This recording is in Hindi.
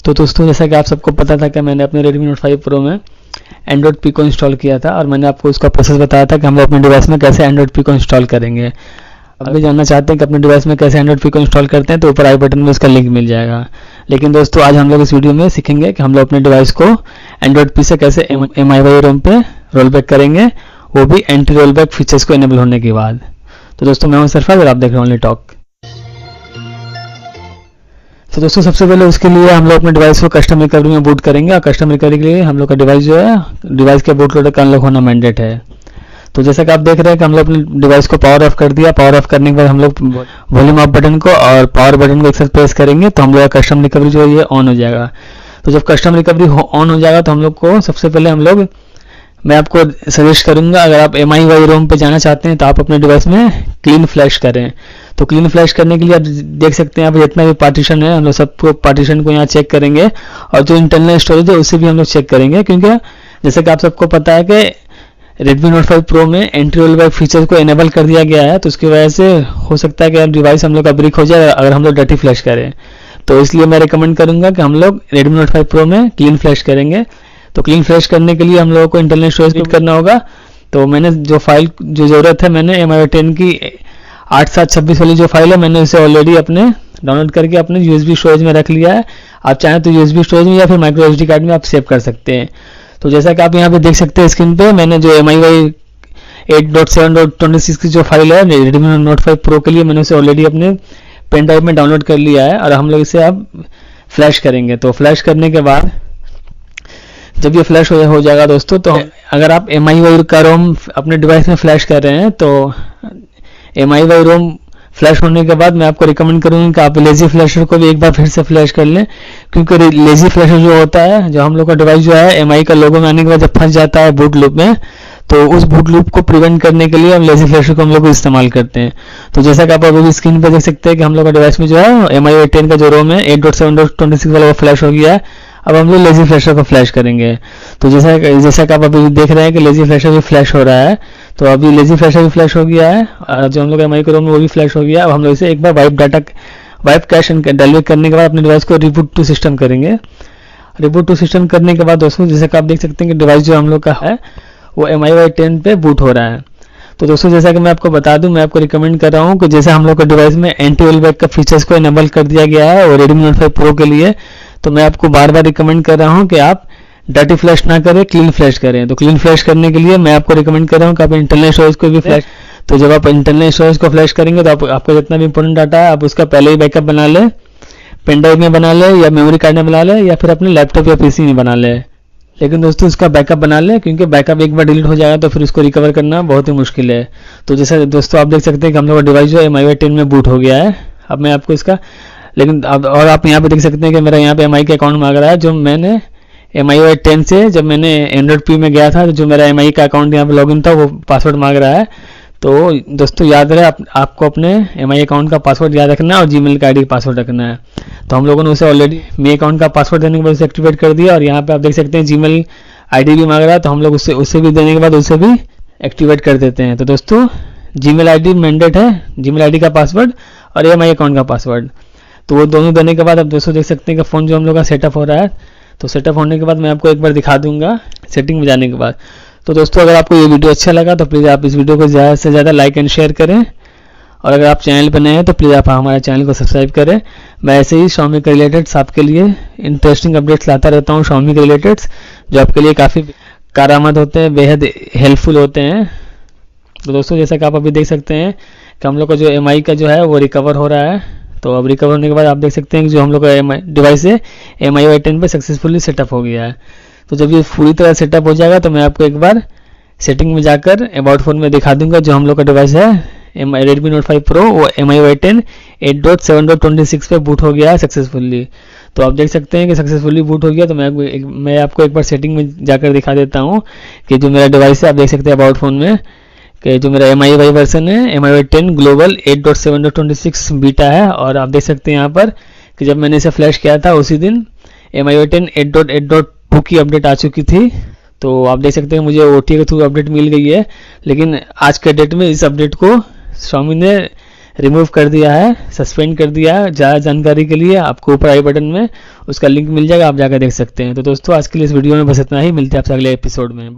तो दोस्तों जैसा कि आप सबको पता था कि मैंने अपने Redmi Note 5 Pro में Android P को इंस्टॉल किया था और मैंने आपको उसका प्रोसेस बताया था कि हम लोग अपने डिवाइस में कैसे Android P को इंस्टॉल करेंगे। अब भी जानना चाहते हैं कि अपने डिवाइस में कैसे Android P को इंस्टॉल करते हैं तो ऊपर आई बटन में उसका लिंक मिल जाएगा। लेकिन दोस्तों आज हम लोग इस वीडियो में सीखेंगे कि हम लोग अपने डिवाइस को Android P से कैसे MIUI ROM पे रोल बैक करेंगे, वो भी एंटी रोल बैक फीचर्स को इनेबल होने के बाद। तो दोस्तों मैं हूं सरफराज और आप देख रहे हैं OnlyTalk। तो दोस्तों सबसे पहले उसके लिए हम लोग अपने डिवाइस को कस्टम रिकवरी में बूट करेंगे और कस्टम रिकवरी के लिए हम लोग का डिवाइस जो है डिवाइस के बूट लोडर का अनलॉक होना मैंडेट है। तो जैसा कि आप देख रहे हैं कि हम लोग अपने डिवाइस को पावर ऑफ कर दिया। पावर ऑफ करने के बाद हम लोग वॉल्यूम ऑफ बटन को और पावर बटन को एक साथ प्रेस करेंगे तो हम लोग का कस्टम रिकवरी जो है ये ऑन हो जाएगा। तो जब कस्टम रिकवरी ऑन हो जाएगा तो हम लोग को सबसे पहले मैं आपको सजेस्ट करूंगा, अगर आप MIUI ROM पे जाना चाहते हैं तो आप अपने डिवाइस में क्लीन फ्लैश करें। तो क्लीन फ्लैश करने के लिए आप देख सकते हैं यहाँ पे जितना भी पार्टीशन है हम लोग सबको पार्टीशन को यहाँ चेक करेंगे और जो इंटरनल स्टोरेज है उसे भी हम लोग चेक करेंगे, क्योंकि जैसे कि आप सबको पता है कि Redmi Note 5 Pro में एंटी रोल बैक फीचर को इनेबल कर दिया गया है। तो उसकी वजह से हो सकता है कि डिवाइस हम लोग का ब्रेक हो जाए अगर हम लोग डर्टी फ्लैश करें। तो इसलिए मैं रिकमेंड करूंगा कि हम लोग Redmi Note 5 Pro में क्लीन फ्लैश करेंगे। तो क्लीन फ्लैश करने के लिए हम लोगों को इंटरनल स्टोरेज फिट करना होगा। तो मैंने जो फाइल जो ज़रूरत है मैंने MIUI 10 की 8726 वाली जो फाइल है मैंने उसे ऑलरेडी अपने डाउनलोड करके अपने USB स्टोरेज में रख लिया है। आप चाहें तो USB स्टोरेज में या फिर माइक्रो SD कार्ड में आप सेव कर सकते हैं। तो जैसा कि आप यहाँ पे देख सकते हैं स्क्रीन पे मैंने जो MIUI 8.7.26 की जो फाइल है Redmi Note 5 Pro के लिए मैंने उसे ऑलरेडी अपने पेन ड्राइव में डाउनलोड कर लिया है और हम लोग इसे अब फ्लैश करेंगे। तो फ्लैश करने के बाद जब ये फ्लैश हो जाएगा दोस्तों, तो अगर आप MIUI का ROM अपने डिवाइस में फ्लैश कर रहे हैं तो MIUI ROM फ्लैश होने के बाद मैं आपको रिकमेंड करूंगा कि आप लेजी फ्लैशर को भी एक बार फिर से फ्लैश कर लें, क्योंकि लेजी फ्लैशर जो होता है, जो हम लोग का डिवाइस जो है MI का लोगो में आने के बाद जब फंस जाता है बूट लूप में, तो उस बूट लूप को प्रिवेंट करने के लिए हम लेजी फ्लैशर को हम लोग इस्तेमाल करते हैं। तो जैसा कि आप अभी स्क्रीन पर देख सकते हैं कि हम लोग का डिवाइस में जो है MIUI 10 का जो ROM है 8.7.26 वाला वो फ्लैश हो गया है। अब हम लोग लेजी फ्लैशर को फ्लैश करेंगे। तो जैसा कि आप अभी देख रहे हैं कि लेजी फ्लैशर भी फ्लैश हो रहा है। तो अभी लेजी फ्लैशर भी फ्लैश हो गया है और जो हम लोग MI का ROM है वो भी फ्लैश हो गया। अब हम लोग इसे एक बार वाइप कैश एंड डेलीट करने के बाद अपने डिवाइस को रिबूट टू सिस्टम करेंगे। रिबूट टू सिस्टम करने के बाद दोस्तों जैसा कि आप देख सकते हैं कि डिवाइस जो हम लोग का है वो MIUI 10 पे बूट हो रहा है। तो दोस्तों जैसा कि मैं आपको बता दूं, मैं आपको रिकमेंड कर रहा हूं कि जैसे हम लोग के डिवाइस में एंटी रोल बैक का फीचर्स को इनेबल कर दिया गया है और Redmi Note 5 Pro के लिए, तो मैं आपको बार बार रिकमेंड कर रहा हूं कि आप डर्टी फ्लैश ना करें, क्लीन फ्लैश करें। तो क्लीन फ्लैश करने के लिए मैं आपको रिकमेंड कर रहा हूं कि आप इंटरनल स्टोरेज को भी फ्लैश, तो जब आप इंटरनल स्टोरेज को फ्लैश करेंगे तो आपका जितना भी इंपॉर्टेंट डाटा है आप उसका पहले ही बैकअप बना लें, पेन ड्राइव में बना लें या मेमोरी कार्ड में बना लें या फिर अपने लैपटॉप या PC में बना लें। लेकिन दोस्तों उसका बैकअप बना लें, क्योंकि बैकअप एक बार डिलीट हो जाएगा तो फिर उसको रिकवर करना बहुत ही मुश्किल है। तो जैसे दोस्तों आप देख सकते हैं कि हम लोग का डिवाइस जो है MIUI 10 में बूट हो गया है। अब मैं आपको इसका लेकिन अब और आप यहाँ पे देख सकते हैं कि मेरा यहाँ पे MI का अकाउंट मांग रहा है। जो मैंने MIUI 10 से जब मैंने Android P में गया था तो जो मेरा MI का अकाउंट यहाँ पे लॉगिन था वो पासवर्ड मांग रहा है। तो दोस्तों याद रहे आपको अपने MI अकाउंट का पासवर्ड याद रखना है और Gmail का ID पासवर्ड रखना है। तो हम लोगों ने उसे ऑलरेडी मेरे अकाउंट का पासवर्ड देने के बाद उसे एक्टिवेट कर दिया और यहाँ पे आप देख सकते हैं Gmail ID भी मांग रहा है, तो हम लोग उससे भी देने के बाद उसे भी एक्टिवेट कर देते हैं। तो दोस्तों Gmail ID मैंडेट है, Gmail ID का पासवर्ड और MI अकाउंट का पासवर्ड, तो वो दोनों देने के बाद अब दोस्तों देख सकते हैं कि फ़ोन जो हम लोग का सेटअप हो रहा है। तो सेटअप होने के बाद मैं आपको एक बार दिखा दूंगा सेटिंग में जाने के बाद। तो दोस्तों अगर आपको ये वीडियो अच्छा लगा तो प्लीज़ आप इस वीडियो को ज़्यादा से ज़्यादा लाइक एंड शेयर करें और अगर आप चैनल पर नए हैं तो प्लीज़ आप हमारे चैनल को सब्सक्राइब करें। मैं ऐसे ही Xiaomi के रिलेटेड्स आपके लिए इंटरेस्टिंग अपडेट्स लाता रहता हूँ Xiaomi के रिलेटेड्स, जो आपके लिए काफ़ी कारआमद होते हैं, बेहद हेल्पफुल होते हैं। तो दोस्तों जैसा कि आप अभी देख सकते हैं कि हम लोग का जो MI का जो है वो रिकवर हो रहा है। तो अब रिकवर होने के बाद आप देख सकते हैं कि जो हम लोग का डिवाइस है MIUI 10 पे सक्सेसफुली सेटअप हो गया है। तो जब ये पूरी तरह सेटअप हो जाएगा तो मैं आपको एक बार सेटिंग में जाकर अबाउट फोन में दिखा दूंगा जो हम लोग का डिवाइस है Redmi Note 5 Pro वो MIUI 10 8.7.26 पे बूट हो गया है सक्सेसफुली। तो आप देख सकते हैं कि सक्सेसफुली बूट हो गया। तो मैं आपको एक बार सेटिंग में जाकर दिखा देता हूँ कि जो मेरा डिवाइस है, आप देख सकते हैं अबाउट फोन में कि जो मेरा MIUI वर्जन है MIUI 10 ग्लोबल 8.7.26 बीटा है। और आप देख सकते हैं यहाँ पर कि जब मैंने इसे फ्लैश किया था उसी दिन MIUI 10 8.8.2 की अपडेट आ चुकी थी। तो आप देख सकते हैं मुझे OTA के थ्रू अपडेट मिल गई है, लेकिन आज के डेट में इस अपडेट को Xiaomi ने रिमूव कर दिया है, सस्पेंड कर दिया है। ज़्यादा जानकारी के लिए आपको ऊपर आई बटन में उसका लिंक मिल जाएगा, आप जाकर देख सकते हैं। तो दोस्तों आज के लिए इस वीडियो में बस इतना ही, मिलते हैं आपसे अगले एपिसोड में।